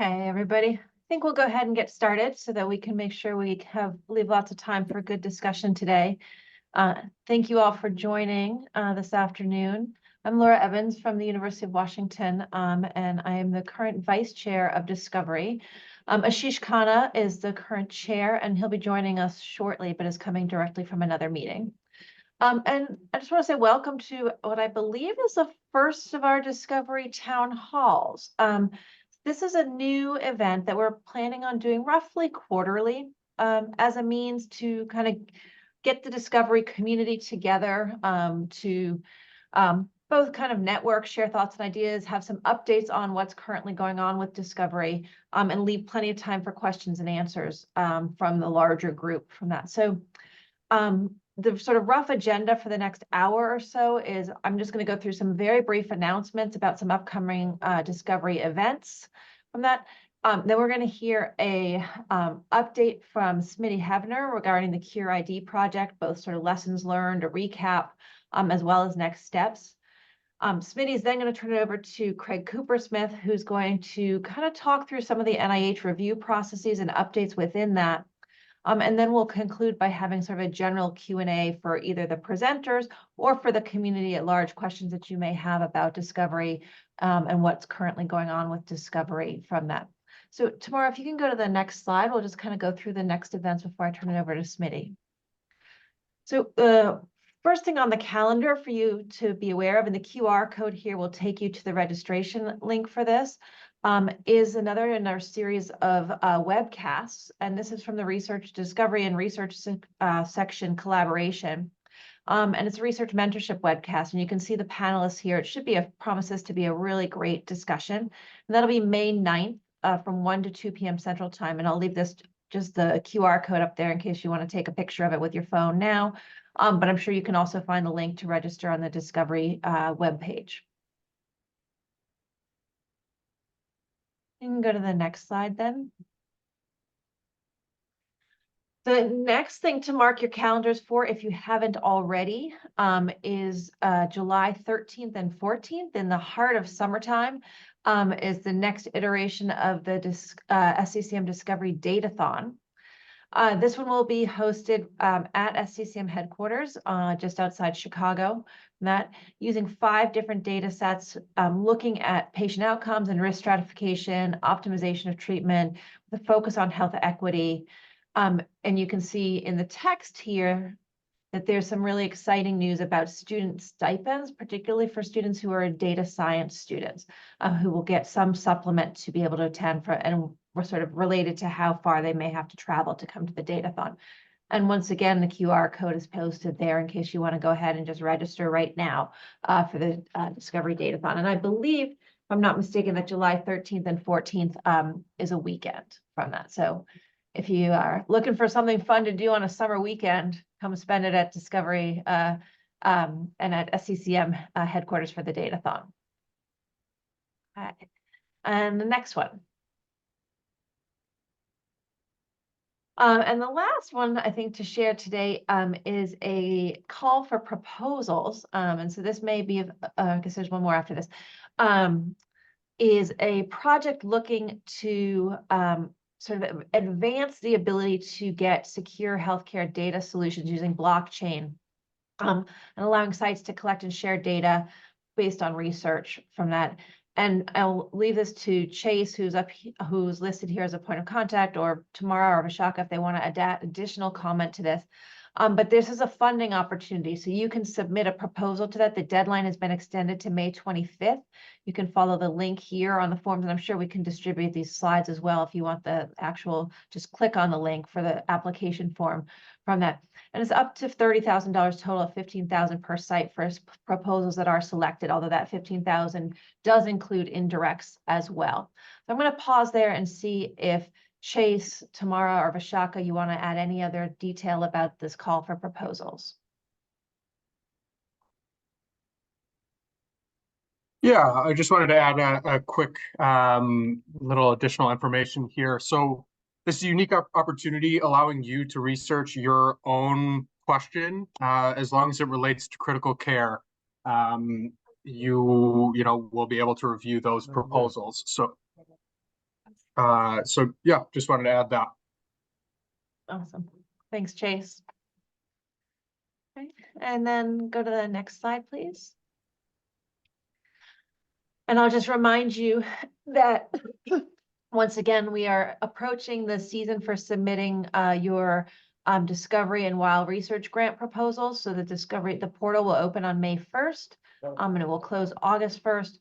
Okay, everybody. I think we'll go ahead and get started so that we can make sure we leave lots of time for a good discussion today. Thank you all for joining this afternoon. I'm Laura Evans from the University of Washington, and I am the current Vice Chair of Discovery. Ashish Khanna is the current chair, and he'll be joining us shortly, but is coming directly from another meeting. And I just want to say welcome to what I believe is the first of our Discovery Town Halls. This is a new event that we're planning on doing roughly quarterly as a means to kind of get the Discovery community together to both kind of network, share thoughts and ideas, have some updates on what's currently going on with Discovery, and leave plenty of time for questions and answers from the larger group from that. So the sort of rough agenda for the next hour or so is I'm just going to go through some very brief announcements about some upcoming Discovery events from that. Then we're going to hear a update from Smith Heavner regarding the Cure ID project, both sort of lessons learned, a recap, as well as next steps. Smitty is then going to turn it over to Craig Coopersmith, who's going to kind of talk through some of the NIH review processes and updates within that. And then we'll conclude by having sort of a general Q&A for either the presenters or for the community at large, questions that you may have about Discovery and what's currently going on with Discovery from that. So Tamara, if you can go to the next slide, we'll just kind of go through the next events before I turn it over to Smitty. So the first thing on the calendar for you to be aware of, and the QR code here will take you to the registration link for this, is another in our series of webcasts, and this is from the Research Discovery and Research section collaboration. And it's a research mentorship webcast, and you can see the panelists here. It should be promises to be a really great discussion, and that'll be May 9th from 1 to 2 p.m. Central Time, and I'll leave this just the QR code up there in case you want to take a picture of it with your phone now, but I'm sure you can also find the link to register on the Discovery webpage. You can go to the next slide then. The next thing to mark your calendars for, if you haven't already, is July 13th and 14th in the heart of summertime, is the next iteration of the SCCM Discovery Datathon. This one will be hosted at SCCM headquarters just outside Chicago, using 5 different data sets, looking at patient outcomes and risk stratification, optimization of treatment, with a focus on health equity. And you can see in the text here that there's some really exciting news about student stipends, particularly for students who are data science students, who will get some supplement to be able to attend and we're sort of related to how far they may have to travel to come to the Datathon. And once again, the QR code is posted there in case you want to go ahead and just register right now for the Discovery Datathon. And I believe, if I'm not mistaken, that July 13th and 14th is a weekend from that. So if you are looking for something fun to do on a summer weekend, come spend it at Discovery and at SCCM headquarters for the Datathon. And the next one. And the last one I think to share today is a call for proposals. And so this may be, I guess there's one more after this, is a project looking to sort of advance the ability to get secure healthcare data solutions using blockchain and allowing sites to collect and share data based on research from that. And I'll leave this to Chase, who's listed here as a point of contact, or Tamara or Vishaka if they want to add additional comment to this. But this is a funding opportunity, so you can submit a proposal to that. The deadline has been extended to May 25th. You can follow the link here on the forms, and I'm sure we can distribute these slides as well if you want the actual, just click on the link for the application form from that. And it's up to $30,000 total of $15,000 per site for proposals that are selected, although that $15,000 does include indirects as well. So I'm going to pause there and see if Chase, Tamara, or Vishaka, you want to add any other detail about this call for proposals? Yeah, I just wanted to add a quick little additional information here. So this is a unique opportunity allowing you to research your own question as long as it relates to critical care. You know, will be able to review those proposals. So So yeah, just wanted to add that. Awesome. Thanks, Chase. Okay, and then go to the next slide, please. And I'll just remind you that once again, we are approaching the season for submitting your discovery and wild research grant proposals. So the portal will open on May 1st, and it will close August 1st.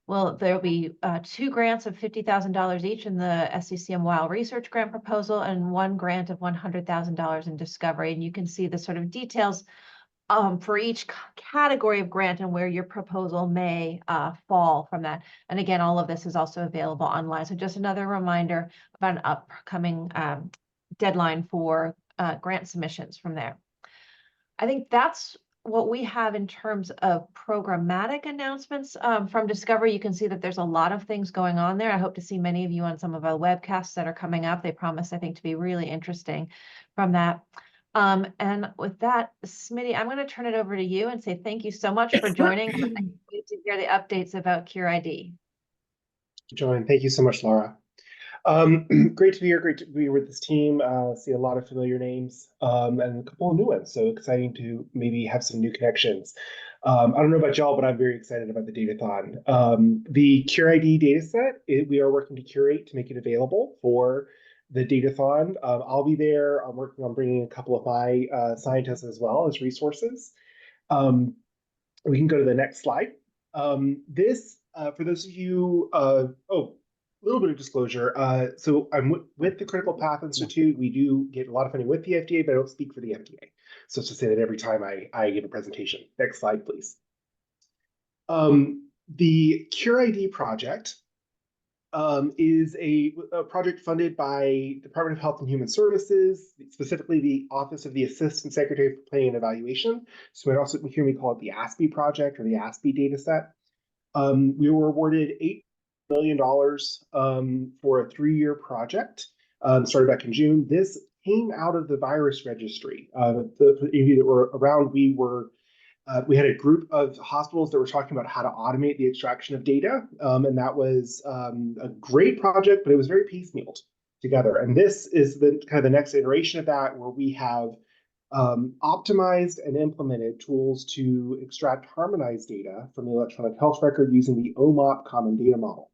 Well, there'll be 2 grants of $50,000 each in the SCCM Wild Research Grant proposal and 1 grant of $100,000 in discovery. And you can see the sort of details for each category of grant and where your proposal may fall from that. And again, all of this is also available online. So just another reminder about an upcoming deadline for grant submissions from there. I think that's what we have in terms of programmatic announcements from Discovery. You can see that there's a lot of things going on there. I hope to see many of you on some of our webcasts that are coming up. They promise, I think, to be really interesting from that. And with that, Smitty, I'm going to turn it over to you and say thank you so much for joining. I can't wait to hear the updates about CureID. Joanne, thank you so much, Laura. Great to be here. Great to be with this team. See a lot of familiar names and a couple of new ones. So exciting to maybe have some new connections. I don't know about y'all, but I'm very excited about the Datathon. The CureID dataset, we are working to curate to make it available for the Datathon. I'll be there. I'm working on bringing a couple of my scientists as well as resources. We can go to the next slide. For those of you, a little bit of disclosure. So I'm with the Critical Path Institute. We do get a lot of funding with the FDA, but I don't speak for the FDA. So it's to say that every time I give a presentation. Next slide, please. The CureID project is a project funded by Department of Health and Human Services, specifically the Office of the Assistant Secretary for Planning and Evaluation. So you might also hear me call it the ASPE project or the ASPE dataset. We were awarded $8 million for a 3-year project, started back in June. This came out of the virus registry. The you that were around, we had a group of hospitals that were talking about how to automate the extraction of data, and that was a great project, but it was very piecemealed together. And this is the kind of the next iteration of that, where we have optimized and implemented tools to extract harmonized data from the electronic health record using the OMOP common data model.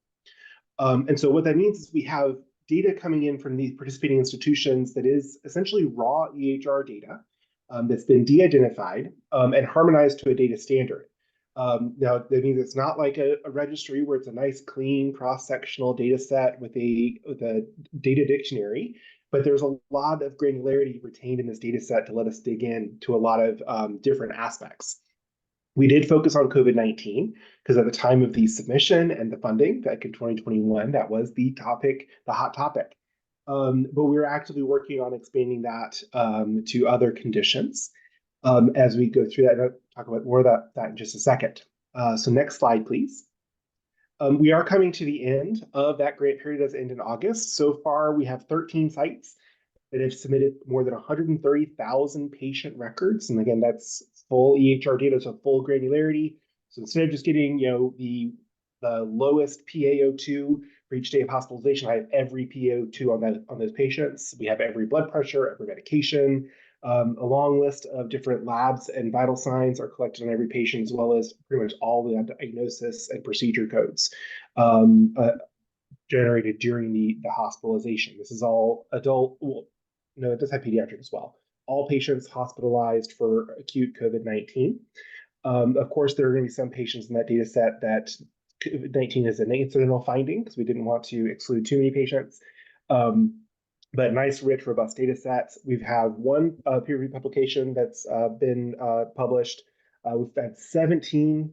And so what that means is we have data coming in from these participating institutions that is essentially raw EHR data that's been de-identified and harmonized to a data standard. Now, that means it's not like a registry where it's a nice, clean, cross-sectional data set with a data dictionary, but there's a lot of granularity retained in this data set to let us dig in to a lot of different aspects. We did focus on COVID-19 because at the time of the submission and the funding back in 2021, that was the topic, the hot topic. But we were actively working on expanding that to other conditions as we go through that. And I'll talk about more of that in just a second. So next slide, please. We are coming to the end of that grant period. Does end in August. So far, we have 13 sites that have submitted more than 130,000 patient records. And again, that's full EHR data, so full granularity. So instead of just getting, the lowest PaO2 for each day of hospitalization, I have every PaO2 on those patients. We have every blood pressure, every medication. A long list of different labs and vital signs are collected on every patient, as well as pretty much all the diagnosis and procedure codes generated during the hospitalization. This is all adult. Well, no, it does have pediatric as well. All patients hospitalized for acute COVID-19. Of course, there are going to be some patients in that data set that COVID-19 is an incidental finding because we didn't want to exclude too many patients. But nice, rich, robust data sets. We've had one peer-reviewed publication that's been published. We've had 17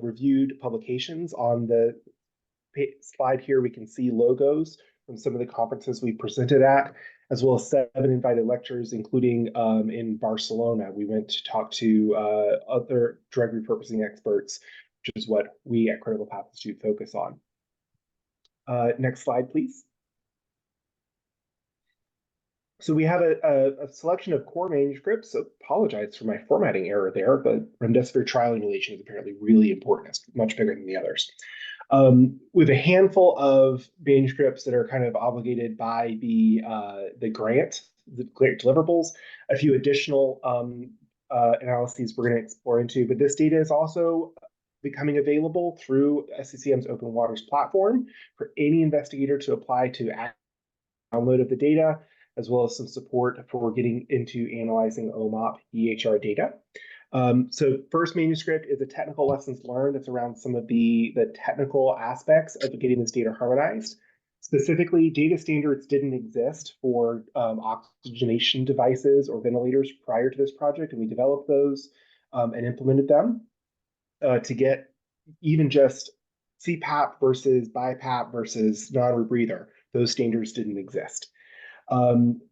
reviewed publications. On the slide here, we can see logos from some of the conferences we presented at, as well as 7 invited lectures, including in Barcelona. We went to talk to other drug repurposing experts, which is what we at Critical Path Institute focus on. Next slide, please. So we have a selection of core manuscripts. So apologize for my formatting error there, but remdesivir trial emulation is apparently really important. It's much bigger than the others. With a handful of manuscripts that are kind of obligated by the grant deliverables, a few additional analyses we're going to explore into. But this data is also becoming available through SCCM's Open Waters platform for any investigator to apply to download of the data, as well as some support for getting into analyzing OMOP EHR data. So first manuscript is a technical lessons learned. It's around some of the technical aspects of getting this data harmonized. Specifically, data standards didn't exist for oxygenation devices or ventilators prior to this project, and we developed those and implemented them to get even just CPAP versus BiPAP versus non-rebreather. Those standards didn't exist.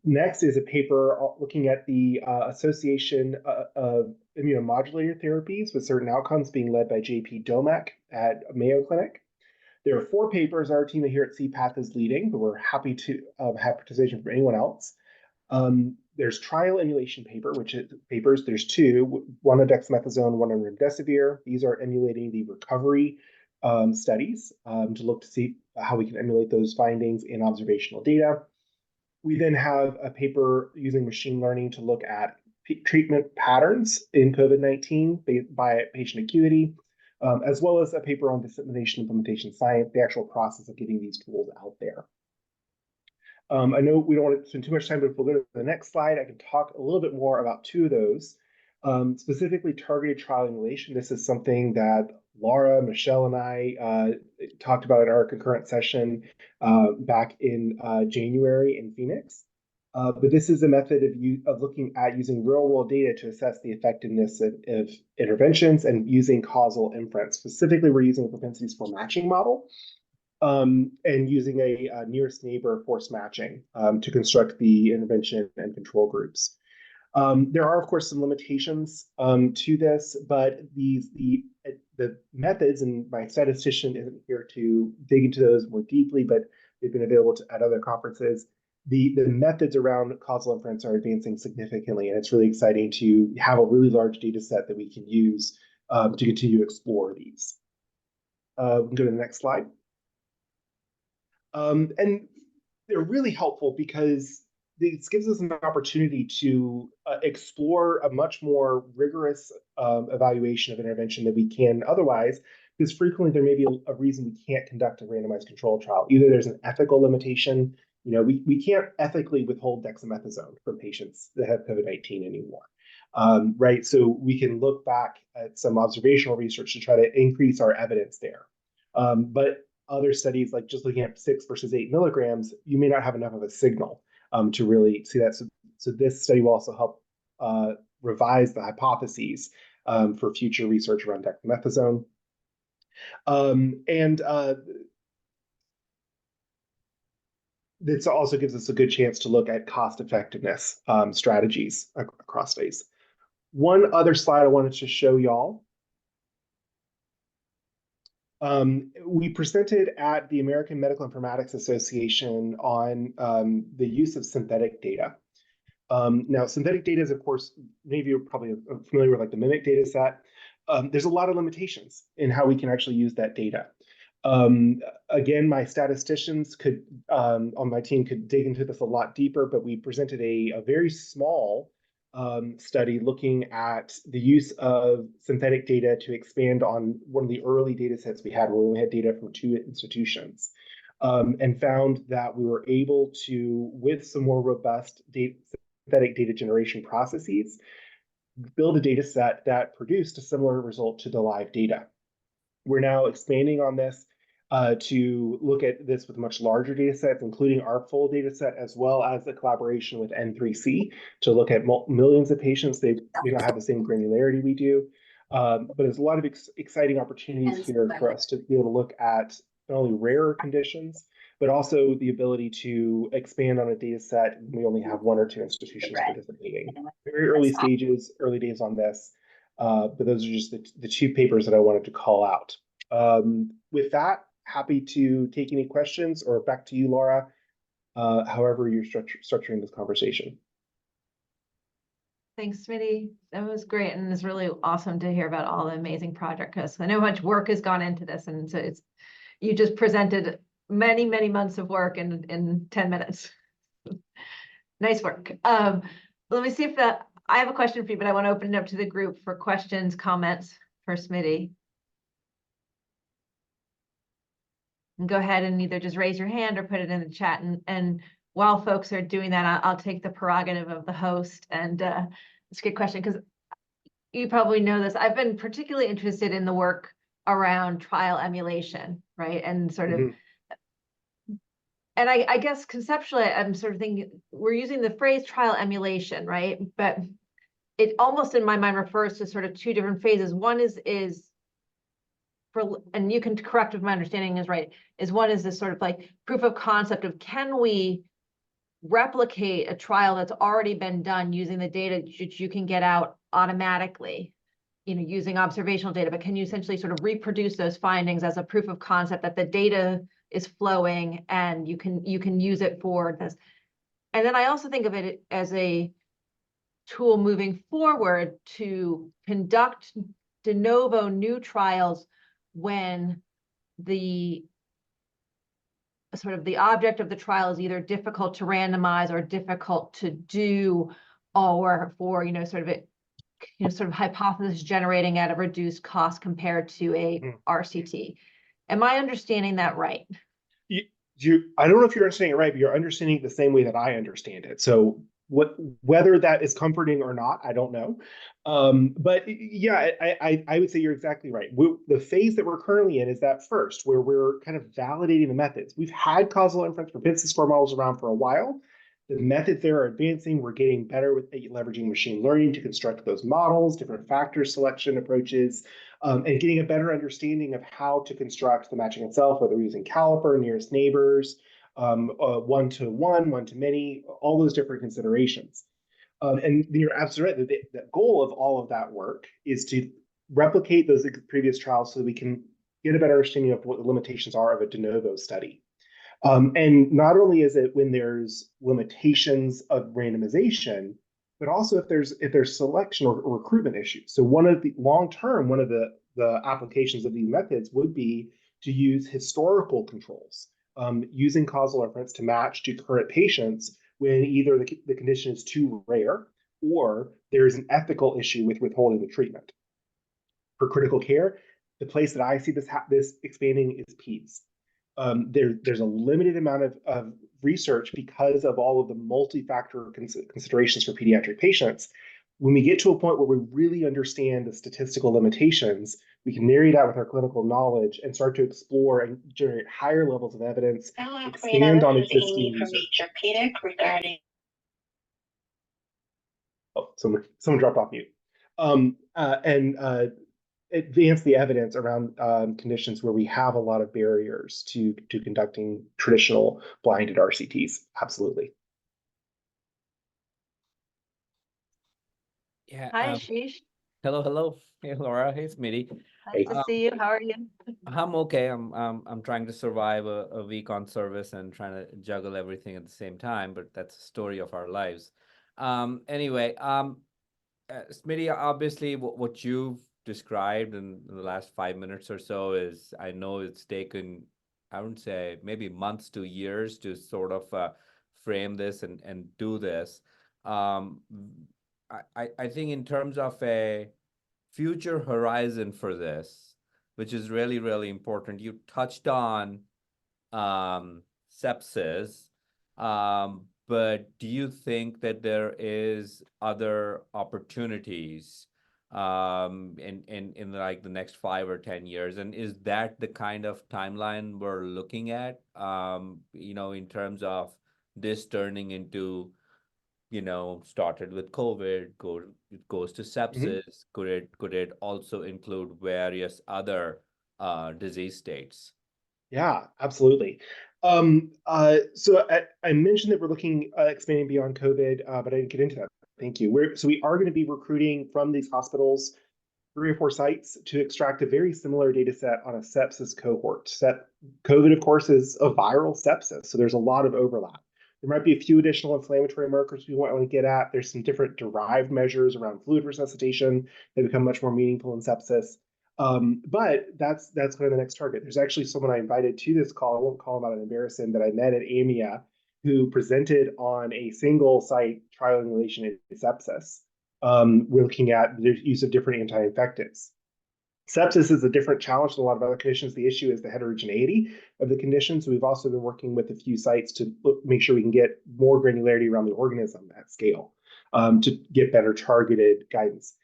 Next is a paper looking at the association of immunomodulator therapies with certain outcomes being led by JP Domek at Mayo Clinic. There are 4 papers our team here at CPATH is leading, but we're happy to have participation from anyone else. There's trial emulation papers. There's 2, one on dexamethasone, one on remdesivir. These are emulating the recovery studies to look to see how we can emulate those findings in observational data. We then have a paper using machine learning to look at treatment patterns in COVID-19 by patient acuity, as well as a paper on dissemination implementation science, the actual process of getting these tools out there. I know we don't want to spend too much time, but if we'll go to the next slide, I can talk a little bit more about 2 of those. Specifically targeted trial emulation. This is something that Laura, Michelle, and I talked about at our concurrent session back in January in Phoenix. But this is a method of looking at using real-world data to assess the effectiveness of interventions and using causal inference. Specifically, we're using a propensity score matching model and using a nearest neighbor force matching to construct the intervention and control groups. There are, of course, some limitations to this, but the methods, and my statistician isn't here to dig into those more deeply, but they've been available at other conferences. The methods around causal inference are advancing significantly, and it's really exciting to have a really large data set that we can use to continue to explore these. We can go to the next slide. And they're really helpful because this gives us an opportunity to explore a much more rigorous evaluation of intervention than we can otherwise, because frequently there may be a reason we can't conduct a randomized controlled trial. Either there's an ethical limitation, we can't ethically withhold dexamethasone from patients that have COVID-19 anymore, right? So we can look back at some observational research to try to increase our evidence there. But other studies, like just looking at 6 versus 8 milligrams, you may not have enough of a signal to really see that. So this study will also help revise the hypotheses for future research around dexamethasone. This also gives us a good chance to look at cost effectiveness strategies across studies. One other slide I wanted to show y'all. We presented at the American Medical Informatics Association on the use of synthetic data. Now, synthetic data is, of course, many of you are probably familiar with like the MIMIC data set. There's a lot of limitations in how we can actually use that data. Again, my statisticians on my team could dig into this a lot deeper, but we presented a very small study looking at the use of synthetic data to expand on one of the early data sets we had, where we only had data from 2 institutions, and found that we were able to, with some more robust synthetic data generation processes, build a data set that produced a similar result to the live data. We're now expanding on this to look at this with much larger data sets, including our full data set, as well as a collaboration with N3C to look at millions of patients. They may not have the same granularity we do, but there's a lot of exciting opportunities here for us to be able to look at not only rarer conditions, but also the ability to expand on a data set. We only have 1 or 2 institutions participating. Very early stages, early days on this, but those are just the 2 papers that I wanted to call out. With that, happy to take any questions, or back to you, Laura, however you're structuring this conversation. Thanks, Smitty. That was great, and it's really awesome to hear about all the amazing project, because I know much work has gone into this, and so You just presented many, many months of work in 10 minutes. Nice work. Let me see if I have a question for you, but I want to open it up to the group for questions, comments for Smitty. And go ahead and either just raise your hand or put it in the chat. And while folks are doing that, I'll take the prerogative of the host. And it's a good question because you probably know this. I've been particularly interested in the work around trial emulation, right? And sort of, and I guess conceptually, I'm sort of thinking we're using the phrase trial emulation, right? But it almost in my mind refers to sort of two different phases. One is for, and you can correct if my understanding is right, is one is this sort of like proof of concept of can we replicate a trial that's already been done using the data that you can get out automatically, you know, using observational data, but can you essentially sort of reproduce those findings as a proof of concept that the data is flowing and you can use it for this. And then I also think of it as a tool moving forward to conduct de novo new trials when the sort of the object of the trial is either difficult to randomize or difficult to do, or for, you know, sort of it, you know, sort of hypothesis generating at a reduced cost compared to a RCT. Am I understanding that right? I don't know if you're understanding it right, but you're understanding it the same way that I understand it. So whether that is comforting or not, I don't know. But yeah, I would say you're exactly right. The phase that we're currently in is that first, where we're kind of validating the methods. We've had causal inference propensity score models around for a while. The methods there are advancing. We're getting better with leveraging machine learning to construct those models, different factor selection approaches, and getting a better understanding of how to construct the matching itself, whether we're using caliper, nearest neighbors, one-to-one, one-to-many, all those different considerations. And you're absolutely right. The goal of all of that work is to replicate those previous trials so that we can get a better understanding of what the limitations are of a de novo study. And not only is it when there's limitations of randomization, but also if there's selection or recruitment issues. So one of the long-term, one of the applications of these methods would be to use historical controls, using causal inference to match to current patients when either the condition is too rare or there is an ethical issue with withholding the treatment. For critical care, the place that I see this expanding is peds. There's a limited amount of research because of all of the multi-factor considerations for pediatric patients. When we get to a point where we really understand the statistical limitations, we can marry that with our clinical knowledge and start to explore and generate higher levels of evidence, expand on existing research. Regarding... Oh, someone dropped off mute. Advance the evidence around conditions where we have a lot of barriers to conducting traditional blinded RCTs. Absolutely. Yeah. Hi, Ashish. Hello. Hey, Laura. Hey, Smitty. Nice to see you. How are you? I'm okay. I'm trying to survive a week on service and trying to juggle everything at the same time, but that's the story of our lives. Anyway, Smitty, obviously what you've described in the last 5 minutes or so is, I know it's taken, I would say maybe months to years to sort of frame this and do this. I think in terms of a future horizon for this, which is really, really important, you touched on sepsis, but do you think that there is other opportunities in like the next 5 or 10 years? And is that the kind of timeline we're looking at, you know, in terms of this turning into, you know, started with COVID, it goes to sepsis. Could it also include various other disease states? Yeah, absolutely. So I mentioned that we're looking expanding beyond COVID, but I didn't get into that. Thank you. We are going to be recruiting from these hospitals 3 or 4 sites to extract a very similar data set on a sepsis cohort. COVID, of course, is a viral sepsis, so there's a lot of overlap. There might be a few additional inflammatory markers we want to get at. There's some different derived measures around fluid resuscitation that become much more meaningful in sepsis. But that's kind of the next target. There's actually someone I invited to this call. I won't call him out and embarrass him, that I met at AMIA, who presented on a single site trial in relation to sepsis. We're looking at the use of different anti-infectives. Sepsis is a different challenge than a lot of other conditions. The issue is the heterogeneity of the condition. So we've also been working with a few sites to make sure we can get more granularity around the organism at scale, to get better targeted guidance.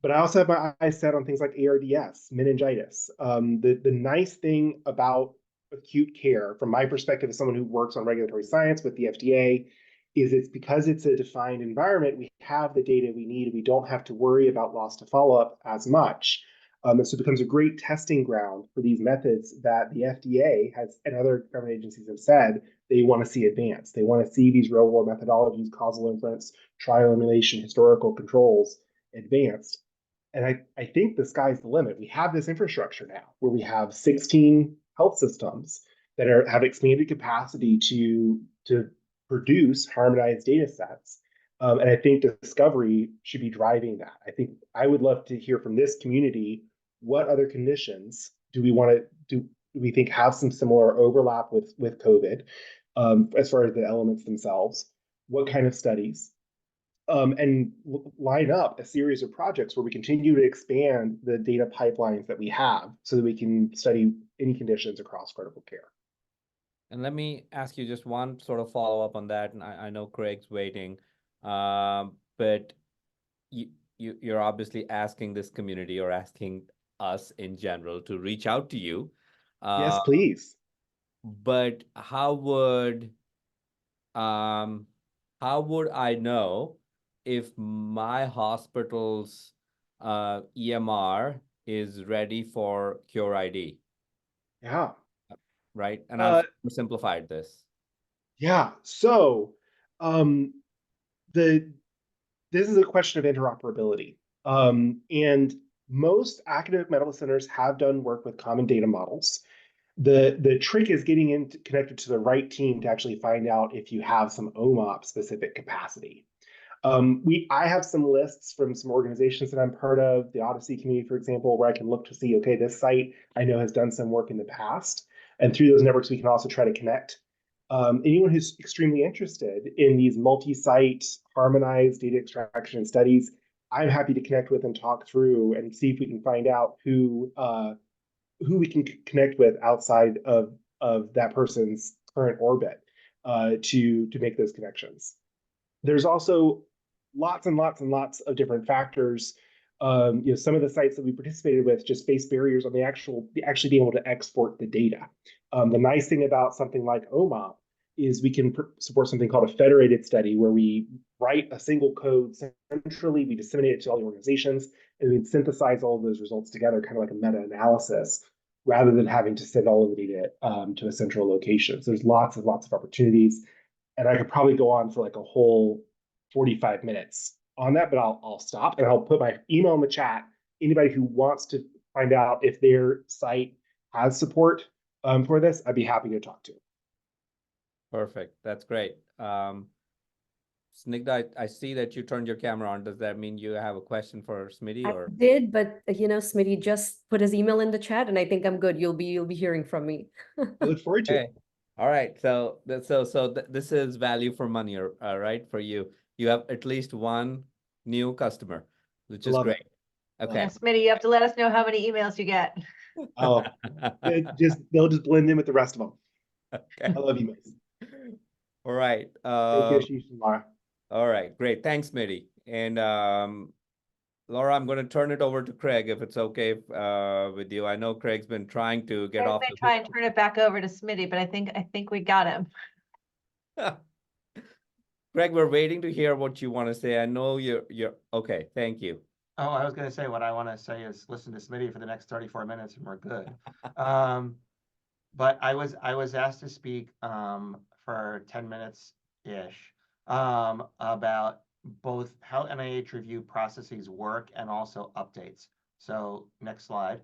But I also have my eyes set on things like ARDS, meningitis. The nice thing about acute care, from my perspective as someone who works on regulatory science with the FDA, is it's because it's a defined environment, we have the data we need. We don't have to worry about loss to follow-up as much. And so it becomes a great testing ground for these methods that the FDA has and other government agencies have said they want to see advanced. They want to see these real-world methodologies, causal inference, trial emulation, historical controls advanced. And I think the sky's the limit. We have this infrastructure now where we have 16 health systems that have expanded capacity to produce harmonized data sets. And I think discovery should be driving that. I think I would love to hear from this community, what other conditions do we think have some similar overlap with COVID, as far as the elements themselves? What kind of studies? And line up a series of projects where we continue to expand the data pipelines that we have so that we can study any conditions across critical care. And let me ask you just one sort of follow-up on that, and I know Craig's waiting, but you're obviously asking this community or asking us in general to reach out to you. Yes, please. But how would I know if my hospital's EMR is ready for Cure ID? Yeah. Right? And I've simplified this. Yeah. So this is a question of interoperability. And most academic medical centers have done work with common data models. The trick is getting connected to the right team to actually find out if you have some OMOP specific capacity. I have some lists from some organizations that I'm part of, the Odyssey community, for example, where I can look to see, okay, this site I know has done some work in the past. And through those networks, we can also try to connect. Anyone who's extremely interested in these multi-site harmonized data extraction and studies, I'm happy to connect with and talk through and see if we can find out who we can connect with outside of that person's current orbit, to make those connections. There's also lots and lots and lots of different factors. Some of the sites that we participated with just face barriers on the actually being able to export the data. The nice thing about something like OMOP is we can support something called a federated study, where we write a single code centrally, we disseminate it to all the organizations, and we synthesize all of those results together, kind of like a meta-analysis, rather than having to send all of the data to a central location. So there's lots and lots of opportunities. And I could probably go on for like a whole 45 minutes on that, but I'll stop and I'll put my email in the chat. Anybody who wants to find out if their site has support for this, I'd be happy to talk to. Perfect. That's great. Snigdha, I see that you turned your camera on. Does that mean you have a question for Smitty, or? I did, but Smitty just put his email in the chat, and I think I'm good. You'll be hearing from me. I look forward to it. All right. So this is value for money, right? For you. You have at least one new customer, which is great. Okay. Yeah, Smitty, you have to let us know how many emails you get. Oh, they'll just blend in with the rest of them. Okay. I love emails. All right. Thank you, Ashish and Laura. All right. Great. Thanks, Smitty. And Laura, I'm going to turn it over to Craig if it's okay with you. I know Craig's been trying to get off. I may try and turn it back over to Smitty, but I think we got him. Craig, we're waiting to hear what you want to say. I know you're okay. Thank you. Oh, I was going to say, what I want to say is listen to Smitty for the next 34 minutes and we're good. But I was asked to speak for 10 minutes-ish about both how NIH review processes work and also updates. So next slide.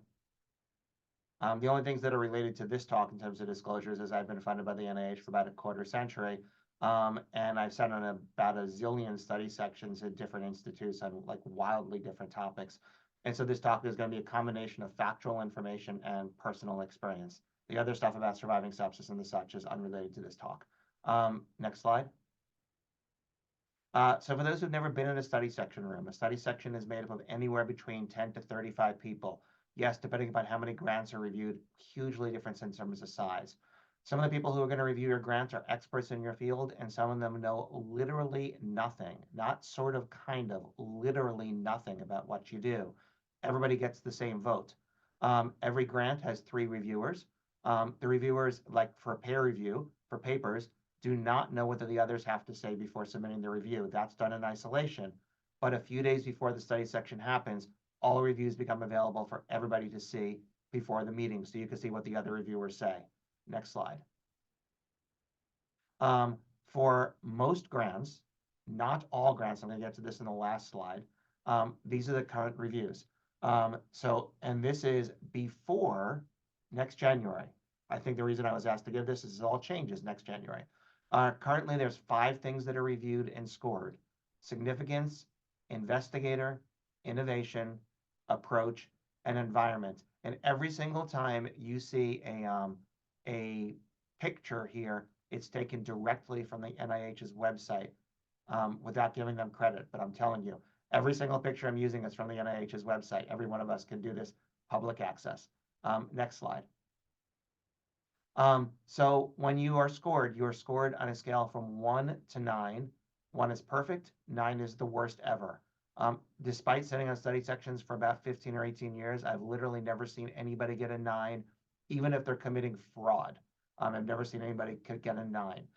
The only things that are related to this talk in terms of disclosures is I've been funded by the NIH for about a quarter century. And I've sat on about a zillion study sections at different institutes on like wildly different topics, And so this talk is going to be a combination of factual information and personal experience. The other stuff about surviving sepsis and the such is unrelated to this talk. Next slide. So for those who've never been in a study section room, a study section is made up of anywhere between 10 to 35 people. Yes, depending upon how many grants are reviewed, hugely different in terms of size. Some of the people who are going to review your grants are experts in your field, and some of them know literally nothing, not sort of, kind of, literally nothing about what you do. Everybody gets the same vote. Every grant has 3 reviewers. The reviewers, like for peer review, for papers, do not know what the others have to say before submitting the review. That's done in isolation. But a few days before the study section happens, all reviews become available for everybody to see before the meeting, so you can see what the other reviewers say. Next slide. For most grants, not all grants, I'm going to get to this in the last slide, these are the current reviews. And this is before next January. I think the reason I was asked to give this is it all changes next January. Currently, there's 5 things that are reviewed and scored: significance, investigator, innovation, approach, and environment. And every single time you see a picture here, it's taken directly from the NIH's website without giving them credit. But I'm telling you, every single picture I'm using is from the NIH's website. Every one of us can do this, public access. Next slide. So when you are scored on a scale from 1 to 9. 1 is perfect, 9 is the worst ever. Despite sitting on study sections for about 15 or 18 years, I've literally never seen anybody get a 9, even if they're committing fraud. I've never seen anybody get a 9.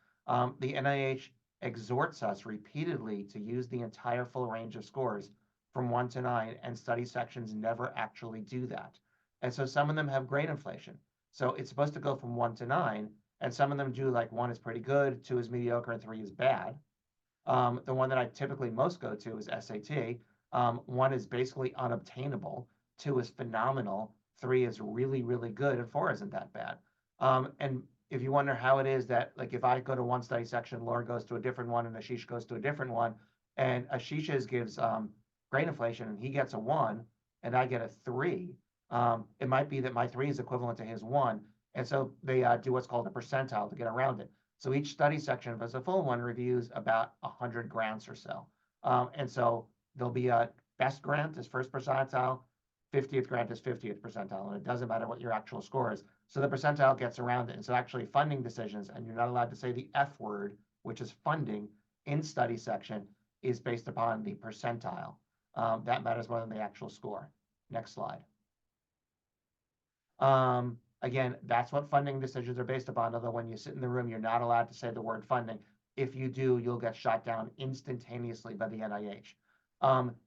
The NIH exhorts us repeatedly to use the entire full range of scores from 1 to 9, and study sections never actually do that. And so some of them have grade inflation. So it's supposed to go from 1 to 9, and some of them do, like 1 is pretty good, 2 is mediocre, and 3 is bad. The one that I typically most go to is SAT. 1 is basically unobtainable, 2 is phenomenal, 3 is really, really good, and 4 isn't that bad. And if you wonder how it is that, like, if I go to one study section, Laura goes to a different one, and Ashish goes to a different one, and Ashish gives grade inflation, and he gets a 1, and I get a 3, it might be that my 3 is equivalent to his 1, and so they do what's called a percentile to get around it. So each study section, if it's a full one, reviews about 100 grants or so. And so there'll be a best grant is first percentile, 50th grant is 50th percentile, and it doesn't matter what your actual score is. So the percentile gets around it. And so actually funding decisions, and you're not allowed to say the F word, which is funding, in study section, is based upon the percentile. That matters more than the actual score. Next slide. Again, that's what funding decisions are based upon, although when you sit in the room, you're not allowed to say the word funding. If you do, you'll get shot down instantaneously by the NIH.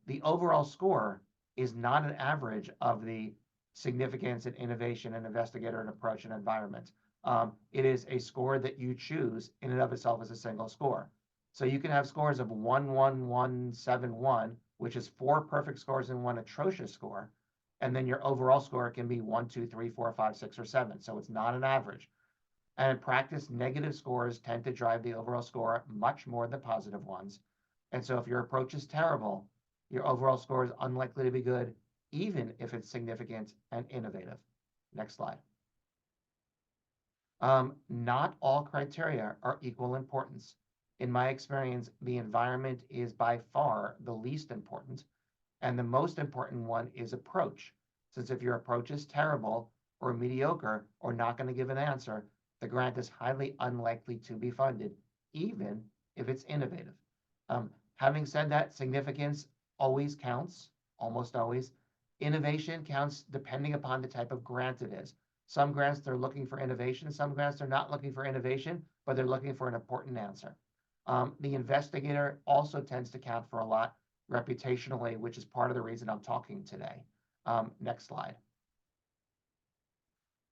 The overall score is not an average of the significance and innovation and investigator and approach and environment. It is a score that you choose in and of itself as a single score. So you can have scores of 1, 1, 1, 7, 1, which is 4 perfect scores and 1 atrocious score. And then your overall score can be 1, 2, 3, 4, 5, 6, or 7. So it's not an average. And in practice, negative scores tend to drive the overall score much more than positive ones. And so if your approach is terrible, your overall score is unlikely to be good, even if it's significant and innovative. Next slide. Not all criteria are equal importance. In my experience, the environment is by far the least important. And the most important one is approach. Since if your approach is terrible or mediocre or not going to give an answer, the grant is highly unlikely to be funded, even if it's innovative. Having said that, significance always counts, almost always. Innovation counts depending upon the type of grant it is. Some grants, they're looking for innovation. Some grants, they're not looking for innovation, but they're looking for an important answer. The investigator also tends to count for a lot reputationally, which is part of the reason I'm talking today. Next slide.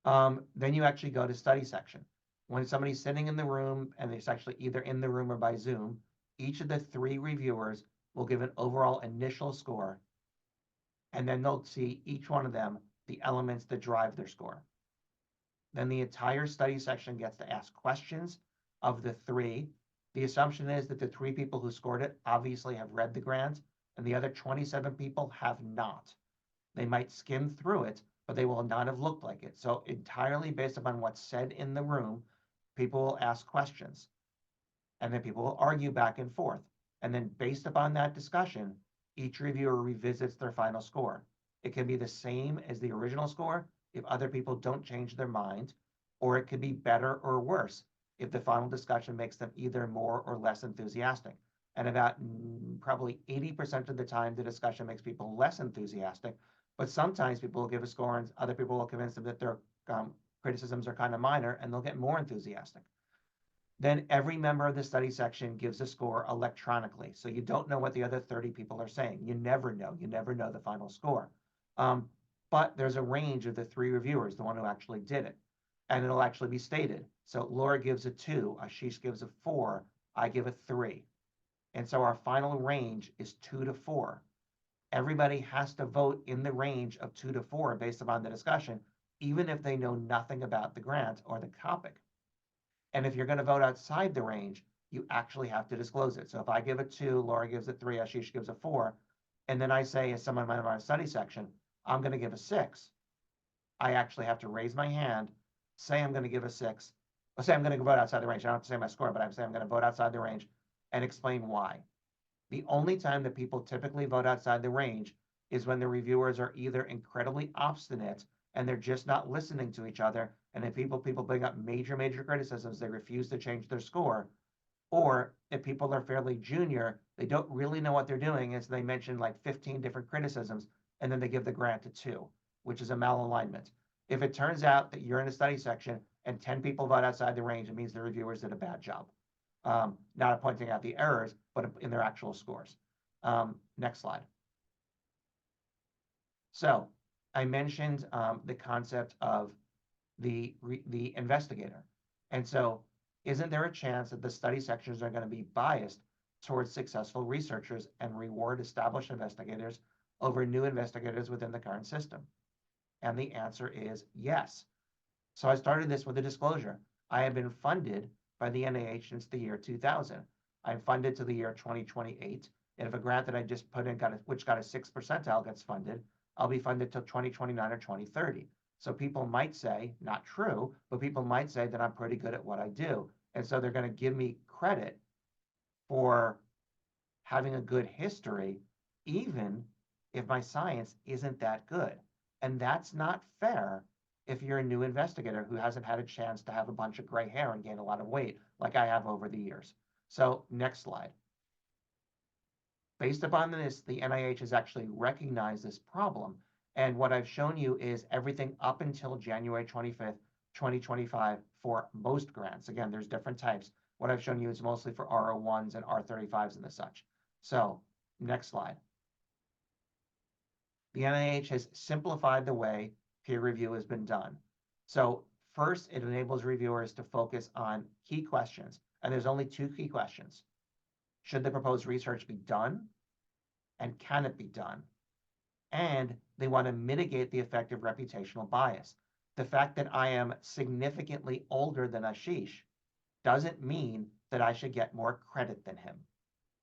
Then you actually go to study section. When somebody's sitting in the room, and it's actually either in the room or by Zoom, each of the 3 reviewers will give an overall initial score, and then they'll see each one of them, the elements that drive their score. Then the entire study section gets to ask questions of the 3. The assumption is that the 3 people who scored it obviously have read the grant, and the other 27 people have not. They might skim through it, but they will not have looked like it. So entirely based upon what's said in the room, people will ask questions, and then people will argue back and forth. And then based upon that discussion, each reviewer revisits their final score. It can be the same as the original score if other people don't change their mind, or it could be better or worse if the final discussion makes them either more or less enthusiastic. And about probably 80% of the time, the discussion makes people less enthusiastic, but sometimes people will give a score and other people will convince them that their criticisms are kind of minor and they'll get more enthusiastic. Then every member of the study section gives a score electronically. So you don't know what the other 30 people are saying. You never know. You never know the final score. But there's a range of the 3 reviewers, the one who actually did it. And it'll actually be stated. So Laura gives a 2, Ashish gives a 4, I give a 3. And so our final range is 2 to 4. Everybody has to vote in the range of 2 to 4 based upon the discussion, even if they know nothing about the grant or the topic. And if you're going to vote outside the range, you actually have to disclose it. So if I give a 2, Laura gives a 3, Ashish gives a 4, and then I say, as someone in my study section, I'm going to give a 6, I actually have to raise my hand, say I'm going to give a 6, or say I'm going to vote outside the range. I don't have to say my score, but I'm saying I'm going to vote outside the range and explain why. The only time that people typically vote outside the range is when the reviewers are either incredibly obstinate and they're just not listening to each other. And if people bring up major criticisms, they refuse to change their score. Or if people are fairly junior, they don't really know what they're doing, as they mention like 15 different criticisms, and then they give the grant a 2, which is a malalignment. If it turns out that you're in a study section and 10 people vote outside the range, it means the reviewers did a bad job. Not pointing out the errors, but in their actual scores. Next slide. So I mentioned the concept of the investigator. And so isn't there a chance that the study sections are going to be biased towards successful researchers and reward established investigators over new investigators within the current system? And the answer is yes. So I started this with a disclosure. I have been funded by the NIH since the year 2000. I'm funded to the year 2028. And if a grant that I just put in which got a 6th percentile gets funded, I'll be funded till 2029 or 2030. So people might say, not true, but people might say that I'm pretty good at what I do. And so they're going to give me credit for having a good history, even if my science isn't that good. And that's not fair if you're a new investigator who hasn't had a chance to have a bunch of gray hair and gain a lot of weight like I have over the years. So next slide. Based upon this, the NIH has actually recognized this problem. And what I've shown you is everything up until January 25th, 2025 for most grants. Again, there's different types. What I've shown you is mostly for R01s and R35s and the such. So next slide. The NIH has simplified the way peer review has been done. So first, it enables reviewers to focus on key questions. And there's only 2 key questions. Should the proposed research be done? And can it be done? And they want to mitigate the effect of reputational bias. The fact that I am significantly older than Ashish doesn't mean that I should get more credit than him,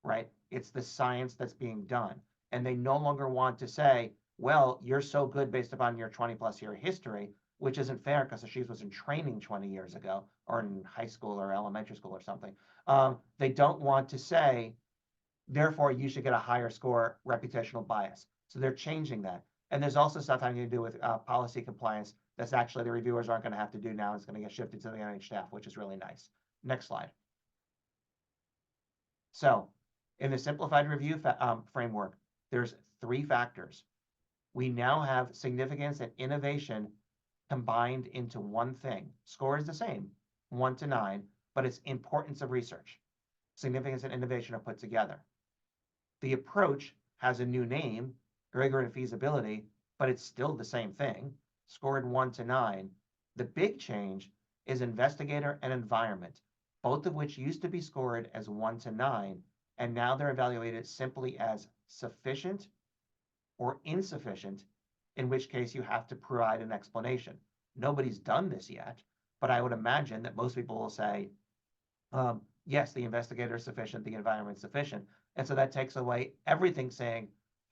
right? It's the science that's being done. And they no longer want to say, well, you're so good based upon your 20+ year history, which isn't fair because Ashish was in training 20 years ago or in high school or elementary school or something. They don't want to say, therefore, you should get a higher score, reputational bias. So they're changing that. And there's also stuff having to do with policy compliance that's actually the reviewers aren't going to have to do now. It's going to get shifted to the NIH staff, which is really nice. Next slide. So in the simplified review framework, there's 3 factors. We now have significance and innovation combined into one thing. Score is the same, 1 to 9, but it's importance of research. Significance and innovation are put together. The approach has a new name, rigor and feasibility, but it's still the same thing, scored 1 to 9. The big change is investigator and environment, both of which used to be scored as 1 to 9, and now they're evaluated simply as sufficient or insufficient, in which case you have to provide an explanation. Nobody's done this yet, but I would imagine that most people will say, yes, the investigator is sufficient, the environment is sufficient. And so that takes away everything saying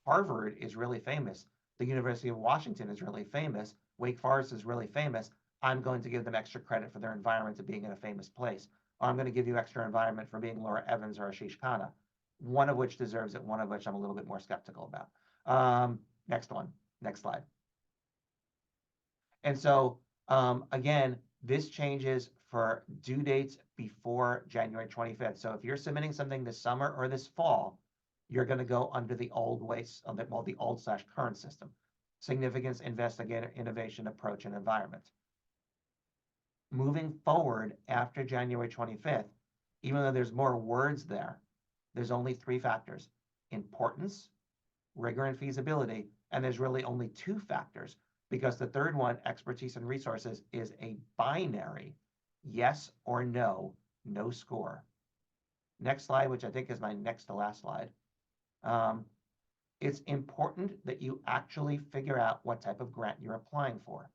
Harvard is really famous. the University of Washington is really famous, Wake Forest is really famous, I'm going to give them extra credit for their environment to being in a famous place. Or I'm going to give you extra environment for being Laura Evans or Ashish Khanna, one of which deserves it, one of which I'm a little bit more skeptical about. Next one, next slide. And so, again, this changes for due dates before January 25th. So if you're submitting something this summer or this fall, you're going to go under the old ways, well, the old/current system. Significance, investigator, innovation, approach, and environment. Moving forward after January 25th, even though there's more words there, there's only 3 factors: importance, rigor, and feasibility. And there's really only 2 factors, because the third one, expertise and resources, is a binary yes or no, no score. Next slide, which I think is my next to last slide. It's important that you actually figure out what type of grant you're applying for,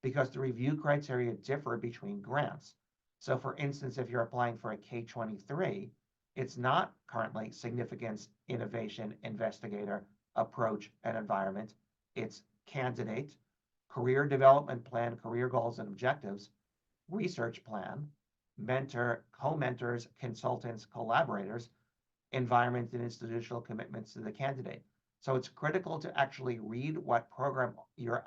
because the review criteria differ between grants. So for instance, if you're applying for a K-23, it's not currently significance, innovation, investigator, approach, and environment. It's candidate, career development plan, career goals and objectives, research plan, mentor, co-mentors, consultants, collaborators, environment and institutional commitments to the candidate. So it's critical to actually read what program you're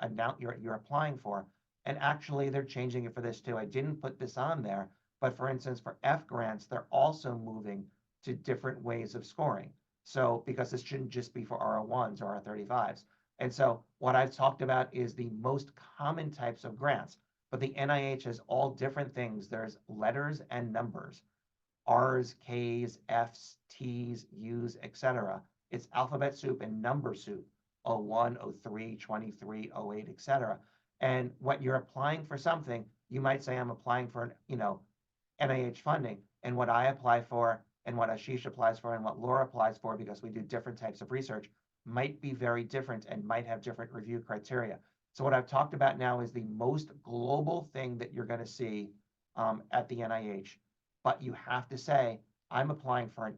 applying for. And actually, they're changing it for this too. I didn't put this on there, but for instance, for F grants, they're also moving to different ways of scoring. So because this shouldn't just be for R01s or R35s. And so what I've talked about is the most common types of grants, but the NIH has all different things. There's letters and numbers, R's, K's, F's, T's, U's, etc. It's alphabet soup and number soup, 01, 03, 23, 08, etc. And when you're applying for something, you might say, I'm applying for, NIH funding. And what I apply for and what Ashish applies for and what Laura applies for, because we do different types of research, might be very different and might have different review criteria. So what I've talked about now is the most global thing that you're going to see at the NIH. But you have to say, I'm applying for an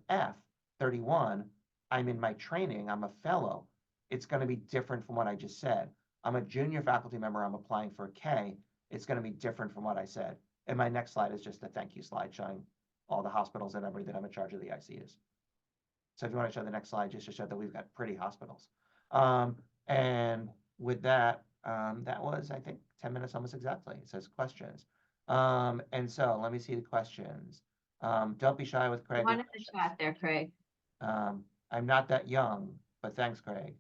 F31. I'm in my training. I'm a fellow. It's going to be different from what I just said. I'm a junior faculty member. I'm applying for a K. It's going to be different from what I said. And my next slide is just a thank you slide showing all the hospitals and everything I'm in charge of the ICUs. So if you want to show the next slide, just to show that we've got pretty hospitals. And with that, that was, I think, 10 minutes almost exactly. It says questions. And so let me see the questions. Don't be shy with Craig. One in the chat there, Craig. I'm not that young, but thanks, Craig.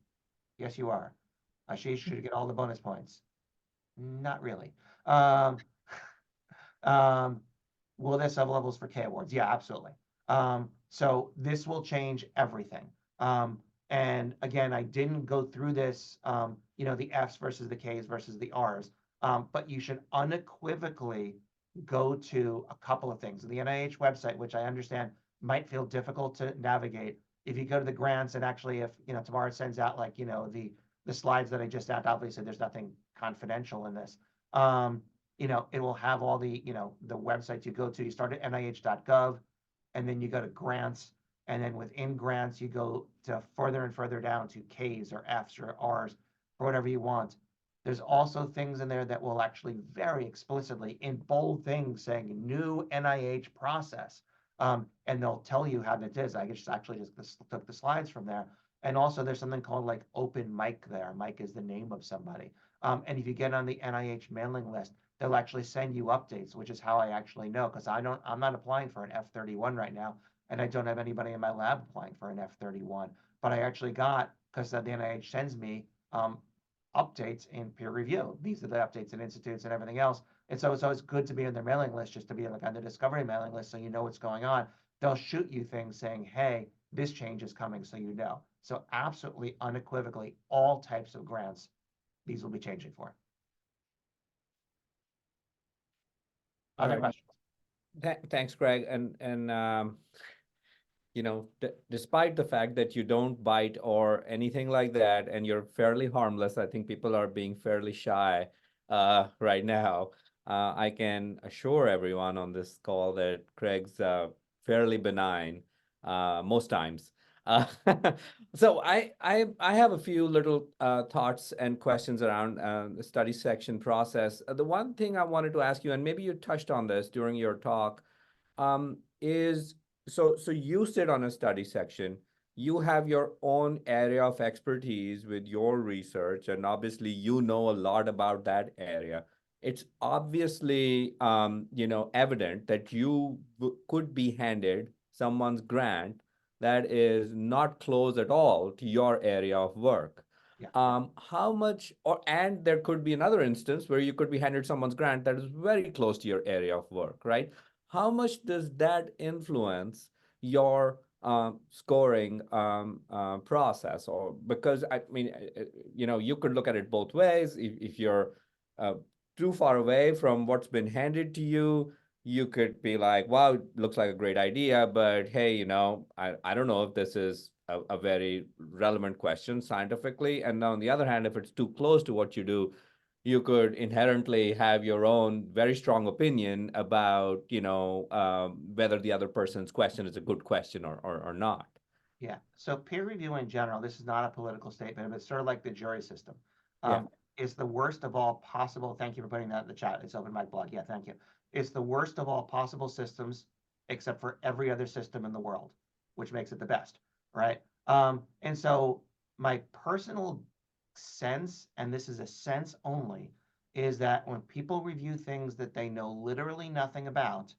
Yes, you are. Ashish should get all the bonus points. Not really. Will this have levels for K awards? Yeah, absolutely. So this will change everything. And again, I didn't go through this, the Fs versus the Ks versus the Rs, but you should unequivocally go to a couple of things. The NIH website, which I understand might feel difficult to navigate. If you go to the grants and actually if, tomorrow it sends out like, the slides that I just had, obviously there's nothing confidential in this. It will have all the, the websites you go to. You start at nih.gov and then you go to grants. And then within grants, you go to further and further down to Ks or Fs or Rs or whatever you want. There's also things in there that will actually very explicitly in bold things saying new NIH process. And they'll tell you how that is. I just took the slides from there. And also there's something called like open mic there. Mike is the name of somebody. And if you get on the NIH mailing list, they'll actually send you updates, which is how I actually know, because I'm not applying for an F31 right now. And I don't have anybody in my lab applying for an F31, but I actually got, because the NIH sends me updates in peer review. These are the updates in institutes and everything else. And so it's good to be on their mailing list, just to be like on the discovery mailing list, so you know what's going on. They'll shoot you things saying, hey, this change is coming, so you know. So absolutely unequivocally, all types of grants, these will be changing for. Other questions? Thanks, Craig. And despite the fact that you don't bite or anything like that, and you're fairly harmless, I think people are being fairly shy right now. I can assure everyone on this call that Craig's fairly benign most times. So I have a few little thoughts and questions around the study section process. The one thing I wanted to ask you, and maybe you touched on this during your talk, is so you sit on a study section, you have your own area of expertise with your research, and obviously you know a lot about that area. It's obviously evident that you could be handed someone's grant that is not close at all to your area of work. Yeah. How much, and there could be another instance where you could be handed someone's grant that is very close to your area of work, right? How much does that influence your scoring process? Or because I mean, you could look at it both ways. If you're uh, too far away from what's been handed to you, you could be like, wow, it looks like a great idea, but hey, I don't know if this is a very relevant question scientifically. And on the other hand, if it's too close to what you do, you could inherently have your own very strong opinion about, whether the other person's question is a good question or not. Yeah. So peer review in general, this is not a political statement, but it's sort of like the jury system. Yeah. Is the worst of all possible. Thank you for putting that in the chat. It's open mic blog. Yeah, thank you. It's the worst of all possible systems, except for every other system in the world, which makes it the best, right? And so my personal sense, and this is a sense only, is that when people review things that they know literally nothing about,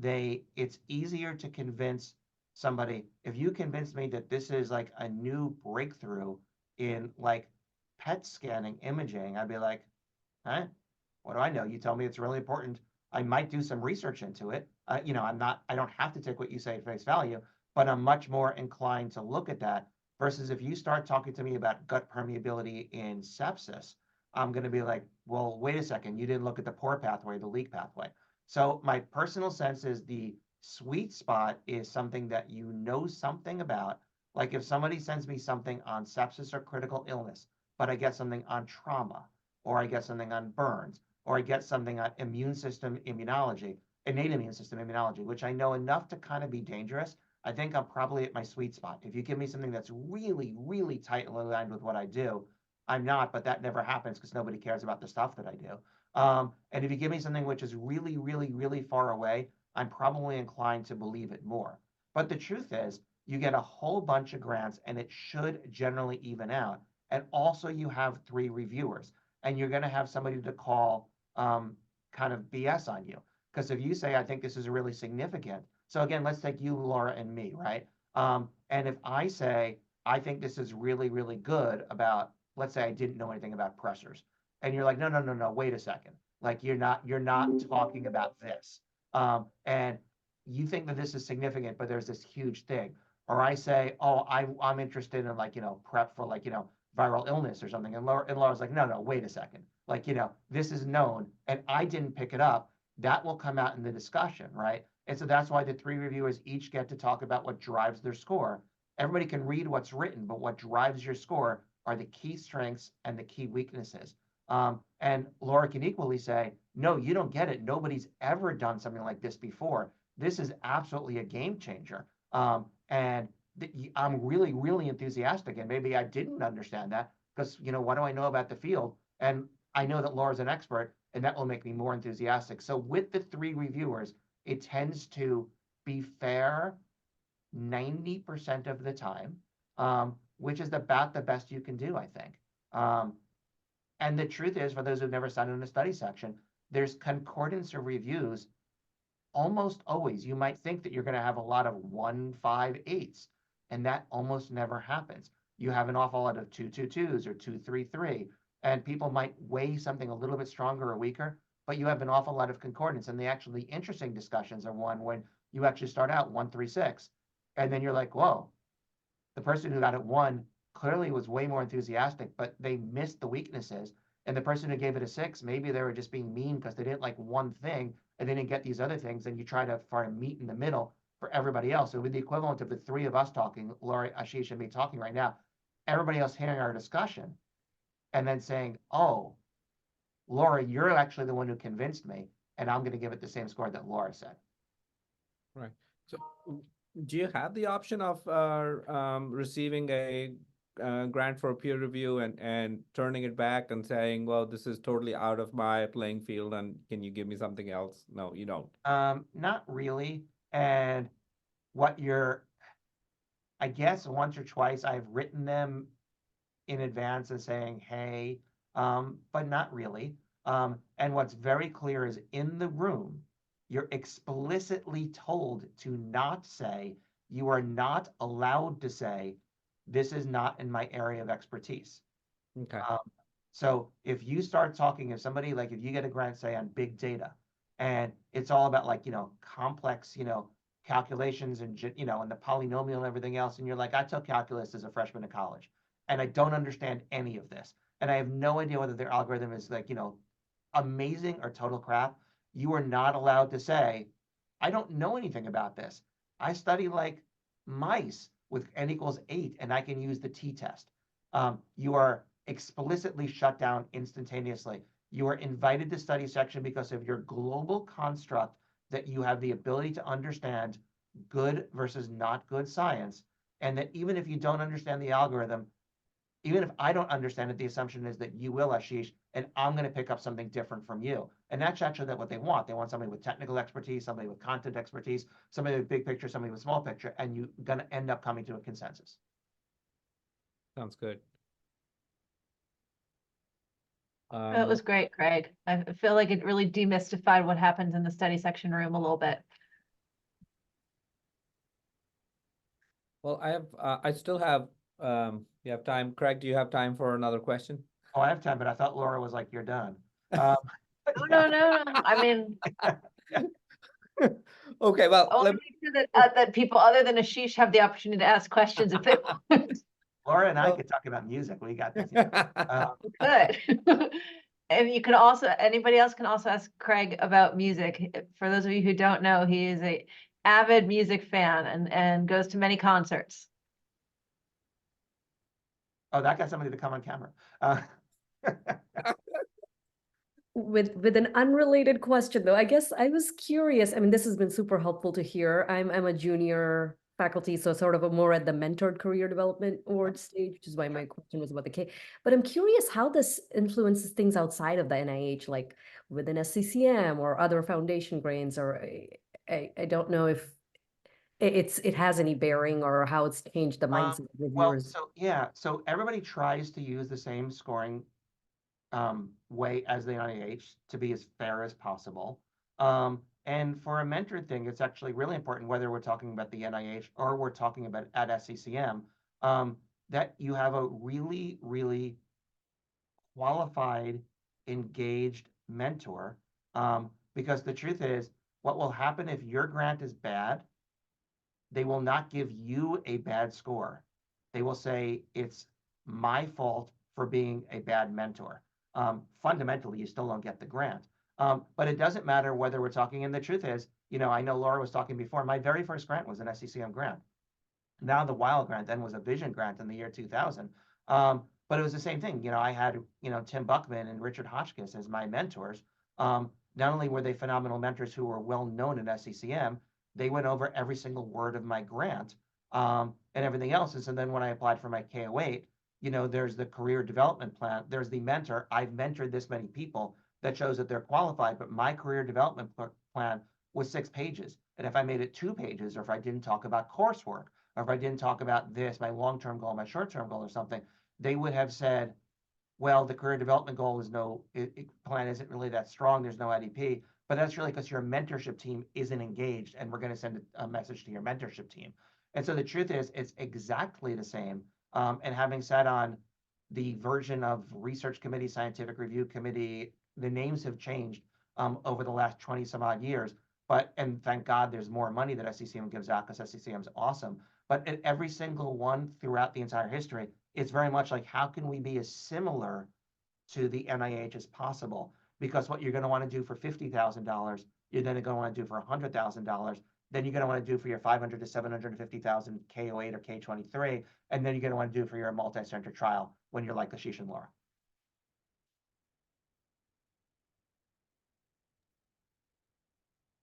it's easier to convince somebody. If you convince me that this is like a new breakthrough in like PET scanning imaging, I'd be like, huh? What do I know? You tell me it's really important. I might do some research into it. I don't have to take what you say at face value, but I'm much more inclined to look at that versus if you start talking to me about gut permeability in sepsis, I'm going to be like, well, wait a second. You didn't look at the pore pathway, the leak pathway. So my personal sense is the sweet spot is something that you know something about. Like if somebody sends me something on sepsis or critical illness, but I get something on trauma, or I get something on burns, or I get something on immune system immunology, innate immune system immunology, which I know enough to kind of be dangerous, I think I'm probably at my sweet spot. If you give me something that's really, really tightly aligned with what I do, I'm not, but that never happens because nobody cares about the stuff that I do. And if you give me something which is really, really, really far away, I'm probably inclined to believe it more. But the truth is, you get a whole bunch of grants and it should generally even out. And also you have 3 reviewers and you're going to have somebody to call kind of BS on you. Because if you say, I think this is really significant. So again, let's take you, Laura, and me, right? And if I say, I think this is really, really good about, let's say I didn't know anything about pressures. And you're like, no, wait a second. Like you're not talking about this. And you think that this is significant, but there's this huge thing. Or I say, oh, I'm interested in like, prep for like, viral illness or something. And Laura's like, no, wait a second. Like, this is known and I didn't pick it up. That will come out in the discussion, right? And so that's why the 3 reviewers each get to talk about what drives their score. Everybody can read what's written, but what drives your score are the key strengths and the key weaknesses. And Laura can equally say, no, you don't get it. Nobody's ever done something like this before. This is absolutely a game changer. And I'm really, really enthusiastic. And maybe I didn't understand that because, what do I know about the field? And I know that Laura's an expert and that will make me more enthusiastic. So with the 3 reviewers, it tends to be fair 90% of the time, which is about the best you can do, I think. And the truth is, for those who've never sat in a study section, there's concordance of reviews almost always. You might think that you're going to have a lot of 1, 5, 8s, and that almost never happens. You have an awful lot of 2, 2, 2s or 2, 3, 3, and people might weigh something a little bit stronger or weaker, but you have an awful lot of concordance. And the actually interesting discussions are one when you actually start out 1, 3, 6, and then you're like, whoa, the person who got it 1 clearly was way more enthusiastic, but they missed the weaknesses. And the person who gave it a 6, maybe they were just being mean because they didn't like one thing and they didn't get these other things. And you try to find a meet in the middle for everybody else. So with the equivalent of the 3 of us talking, Laura, Ashish, and me talking right now, everybody else hearing our discussion and then saying, oh, Laura, you're actually the one who convinced me, and I'm going to give it the same score that Laura said. Right. So Do you have the option of receiving a grant for peer review and turning it back and saying, well, this is totally out of my playing field and can you give me something else? No, you don't. Not really. And what I guess once or twice I've written them in advance and saying, hey, but not really. And what's very clear is in the room, you're explicitly told to not say, you are not allowed to say, this is not in my area of expertise. Okay. So if you start talking, if somebody, like if you get a grant, say on big data, and it's all about like, complex, calculations and, and the polynomial and everything else, and you're like, I took calculus as a freshman in college, and I don't understand any of this. And I have no idea whether their algorithm is like, amazing or total crap. You are not allowed to say, I don't know anything about this. I study like mice with n equals 8, and I can use the t-test. You are explicitly shut down instantaneously. You are invited to study section because of your global construct that you have the ability to understand good versus not good science. And that even if you don't understand the algorithm, even if I don't understand it, the assumption is that you will, Ashish, and I'm going to pick up something different from you. And that's actually what they want. They want somebody with technical expertise, somebody with content expertise, somebody with big picture, somebody with small picture, and you're going to end up coming to a consensus. Sounds good. That was great, Craig. I feel like it really demystified what happens in the study section room a little bit. Well, I still have, you have time. Craig, do you have time for another question? Oh, I have time, but I thought Laura was like, you're done. No, no. I mean, Okay, well, I want to make sure that people other than Ashish have the opportunity to ask questions if they want. Laura and I Well- could talk about music. We got this. Good. And you can also, anybody else can also ask Craig about music. For those of you who don't know, he is a avid music fan and goes to many concerts. Oh, that got somebody to come on camera. With an unrelated question though, I guess I was curious. I mean, this has been super helpful to hear. I'm a junior faculty, so sort of a more at the mentored career development award stage, which is why my question was about the K. But I'm curious how this influences things outside of the NIH, like within SCCM or other foundation grants, or I don't know if it has any bearing or how it's changed the mindset of Well, reviewers. so everybody tries to use the same scoring way as the NIH to be as fair as possible. And for a mentored thing, it's actually really important, whether we're talking about the NIH or we're talking about at SCCM, that you have a really, really qualified, engaged mentor. Because the truth is, what will happen if your grant is bad, they will not give you a bad score. They will say, it's my fault for being a bad mentor. Fundamentally, you still don't get the grant. But it doesn't matter whether we're talking, and the truth is, I know Laura was talking before, my very first grant was an SCCM grant. Now the Wild grant then was a Vision grant in the year 2000. But it was the same thing. I had, Tim Buckman and Richard Hotchkiss as my mentors. Not only were they phenomenal mentors who were well known in SCCM, they went over every single word of my grant and everything else. And so then when I applied for my KO8, there's the career development plan. There's the mentor. I've mentored this many people that shows that they're qualified, but my career development plan was 6 pages. And if I made it 2 pages, or if I didn't talk about coursework, or if I didn't talk about this, my long-term goal, my short-term goal or something, they would have said, well, the career development goal is plan isn't really that strong. There's no IDP, but that's really because your mentorship team isn't engaged, and we're going to send a message to your mentorship team. And so the truth is, it's exactly the same. And having sat on the version of research committee, scientific review committee, the names have changed over the last 20 some odd years. And thank God there's more money that SCCM gives out because SCCM is awesome. But at every single one throughout the entire history, it's very much like, how can we be as similar to the NIH as possible? Because what you're going to want to do for $50,000, you're then going to want to do for $100,000. Then you're going to want to do for your 500 to 750,000 KO8 or K23, and then you're going to want to do for your multi-center trial when you're like Ashish and Laura.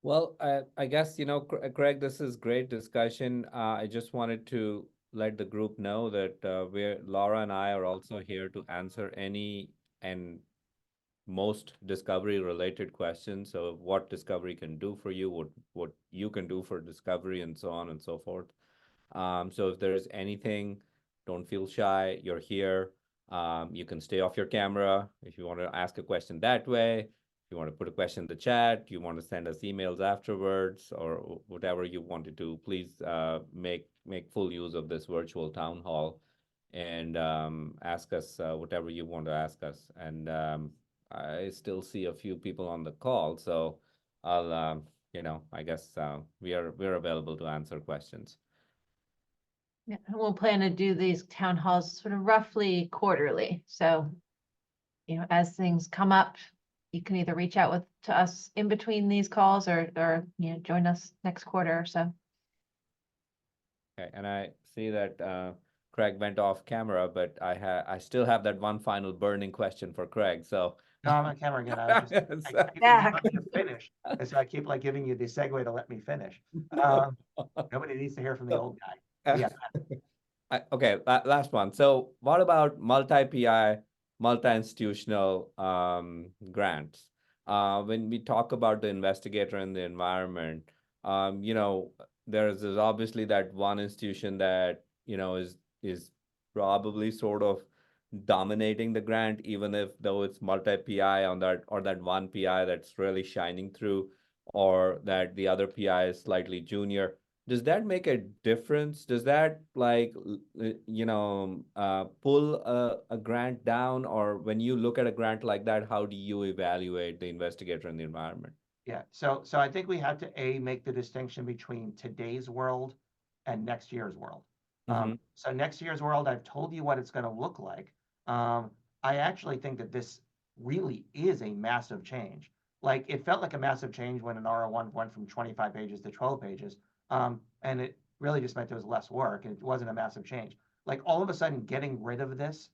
Well, I guess, Craig, this is great discussion. I just wanted to let the group know that Laura and I are also here to answer any and most discovery related questions. So what discovery can do for you, what you can do for discovery, and so on and so forth. So if there's anything, don't feel shy. You're here. You can stay off your camera if you want to ask a question that way. If you want to put a question in the chat, you want to send us emails afterwards, or whatever you want to do, please make full use of this virtual town hall and ask us whatever you want to ask us. And I still see a few people on the call, so I'll I guess we're available to answer questions. Yeah, and we'll plan to do these town halls sort of roughly quarterly. So, as things come up, you can either reach out to us in between these calls or join us next quarter or so. Okay, and I see that Craig went off camera, but I still have that one final burning question for Craig. So No, I'm on camera again. I keep Yeah. letting you finish, and so I keep like giving you the segue to let me finish. Nobody needs to hear from the old guy. But yeah, okay, last one. So what about multi-PI, multi-institutional grants? When we talk about the investigator and the environment, there's obviously that one institution that, is probably sort of dominating the grant, even if though it's multi-PI on that, or that one PI that's really shining through, or that the other PI is slightly junior. Does that make a difference? Does that pull a grant down? Or when you look at a grant like that, how do you evaluate the investigator and the environment? yeah. So I think we have to make the distinction between today's world and next year's world. So next year's world, I've told you what it's going to look like. I actually think that this really is a massive change. Like it felt like a massive change when an R01 went from 25 pages to 12 pages. And it really just meant there was less work. It wasn't a massive change. Like all of a sudden getting rid of this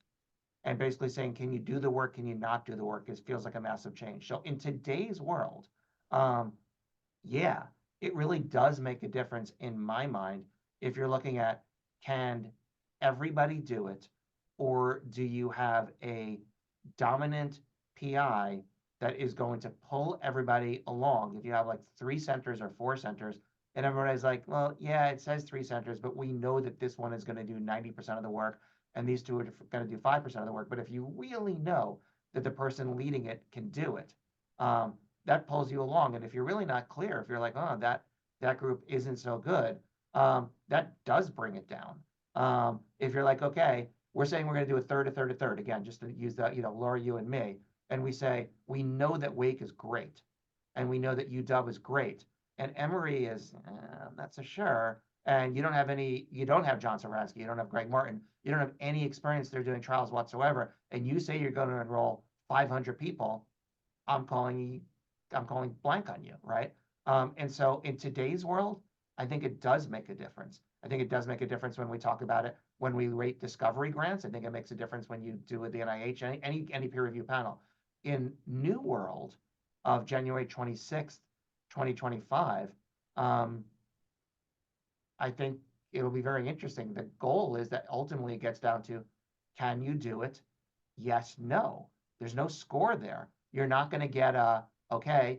and basically saying, can you do the work? Can you not do the work? It feels like a massive change. So in today's world, yeah, it really does make a difference in my mind. If you're looking at, can everybody do it? Or do you have a dominant PI that is going to pull everybody along? If you have like 3 centers or 4 centers, and everybody's like, well, yeah, it says 3 centers, but we know that this one is going to do 90% of the work and these 2 are going to do 5% of the work. But if you really know that the person leading it can do it, that pulls you along. And if you're really not clear, if you're like, oh, that group isn't so good, that does bring it down. If you're like, okay, we're saying we're going to do a third, a third, a third, again, just to use that, Laura, you and me, and we say, we know that Wake is great, and we know that UW is great, and Emory is, that's a sure, and you don't have John Saransky, you don't have Greg Martin, you don't have any experience there doing trials whatsoever, and you say you're going to enroll 500 people, I'm calling blank on you, right? And so in today's world, I think it does make a difference. I think it does make a difference when we talk about it, when we rate discovery grants. I think it makes a difference when you do with the NIH, any peer review panel. In New World of January 26th, 2025, I think it'll be very interesting. The goal is that ultimately it gets down to, can you do it? Yes, no. There's no score there. You're not going to get okay,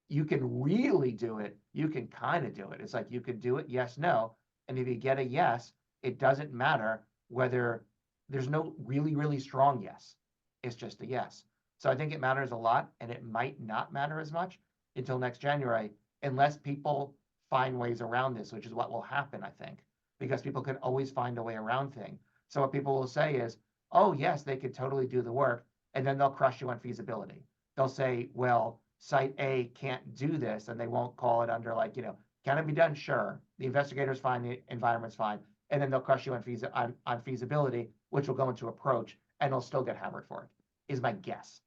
you can really do it. You can kind of do it. It's like you could do it, yes, no. And if you get a yes, it doesn't matter whether there's no really, really strong yes. It's just a yes. So I think it matters a lot, and it might not matter as much until next January, unless people find ways around this, which is what will happen, I think, because people can always find a way around things. So what people will say is, oh, yes, they could totally do the work, and then they'll crush you on feasibility. They'll say, well, site A can't do this, and they won't call it under like, can it be done? Sure. The investigator's fine, the environment's fine. And then they'll crush you on feasibility, which will go into approach, and they'll still get hammered for it, is my guess.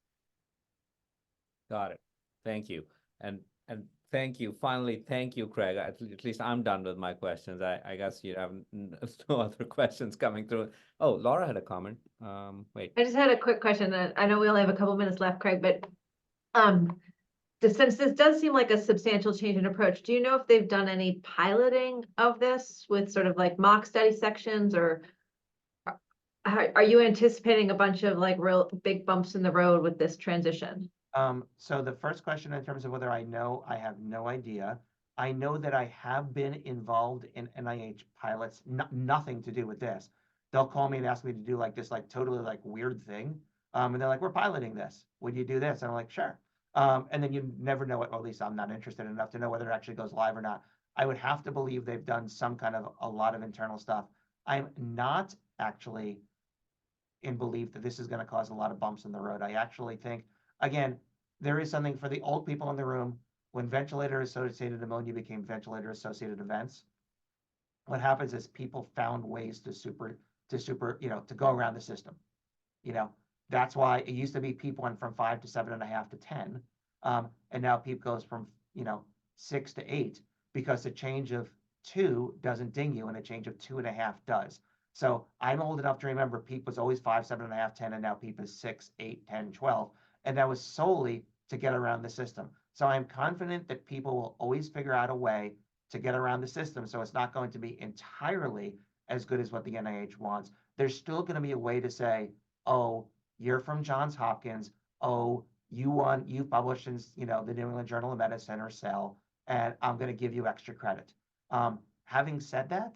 Got it. Thank you. And thank you. Finally, thank you, Craig. At least I'm done with my questions. I guess you have no other questions coming through. Oh, Laura had a comment. Wait. I just had a quick question. I know we only have a couple minutes left, Craig, but since this does seem like a substantial change in approach, do you know if they've done any piloting of this with sort of like mock study sections, or are you anticipating a bunch of like real big bumps in the road with this transition? So the first question in terms of whether I know, I have no idea. I know that I have been involved in NIH pilots, nothing to do with this. They'll call me and ask me to do like this, like totally like weird thing. And they're like, we're piloting this. Would you do this? And I'm like, sure. And then you never know it, or at least I'm not interested enough to know whether it actually goes live or not. I would have to believe they've done some kind of a lot of internal stuff. I'm not actually in belief that this is going to cause a lot of bumps in the road. I actually think, again, there is something for the old people in the room. When ventilator-associated pneumonia became ventilator-associated events, what happens is people found ways to go around the system. That's why it used to be people went from 5 to 7.5 to 10, and now people goes from 6 to 8, because a change of 2 doesn't ding you, and a change of 2.5 does. So I'm old enough to remember PEEP was always 5, 7.5, 10, and now PEEP is 6, 8, 10, 12. And that was solely to get around the system. So I'm confident that people will always figure out a way to get around the system. So it's not going to be entirely as good as what the NIH wants. There's still going to be a way to say, oh, you're from Johns Hopkins. Oh, you published in the New England Journal of Medicine or Cell, and I'm going to give you extra credit. Having said that,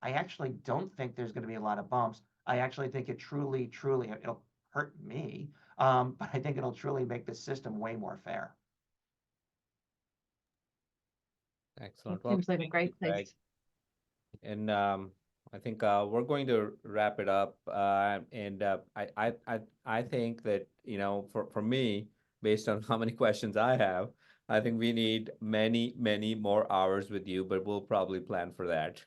I actually don't think there's going to be a lot of bumps. I actually think it truly, it'll hurt me, but I think it'll truly make the system way more fair. Excellent. Seems like a thank great you, Craig. place. And I think we're going to wrap it up. And I think that, for me, based on how many questions I have, I think we need many, many more hours with you, but we'll probably plan for that.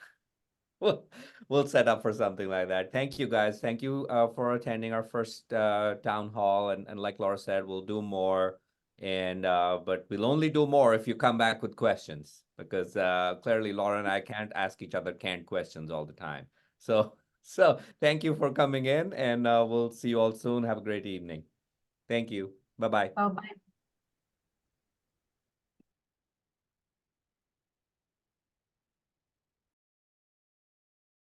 We'll set up for something like that. Thank you, guys. Thank you for attending our first town hall. And like Laura said, we'll do more. And but we'll only do more if you come back with questions, because clearly Laura and I can't ask each other canned questions all the time. So thank you for coming in, and we'll see you all soon. Have a great evening. Thank you. Bye-bye. Oh, bye.